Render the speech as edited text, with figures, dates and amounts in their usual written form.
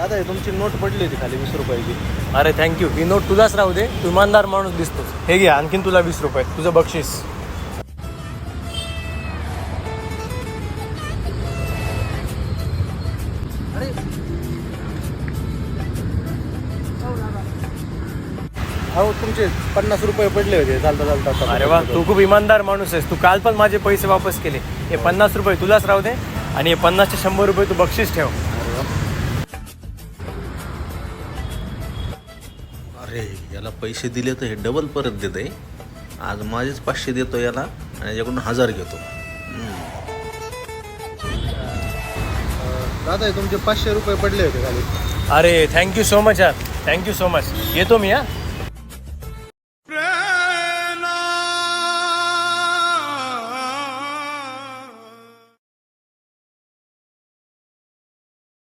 दादा हे तुमची नोट पडली होती खाली 20 रुपयाची. अरे थँक्यू. ही नोट तुलाच राहू दे, तू इमानदार माणूस दिसतोस. हे घे आणखीन तुला 20 रुपये तुझं बक्षीस. अहो तुमचे 50 रुपये पडले होते चालता चालता. अरे वा, तू खूप इमानदार माणूस आहेस. तू काल पण माझे पैसे वापस केले. हे 50 रुपये तुलाच राहू दे आणि हे 50चे 100 रुपये तू बक्षीस ठेव. अरे याला पैसे दिले तर हे डबल परत देते. आज माझेच 500 देतो याला आणि याच्याकडून 1000 घेतो. दादा हे तुमचे 500 रुपये पडले होते खाली. अरे थँक्यू सो मच यार, थँक्यू सो मच. येतो मी. हा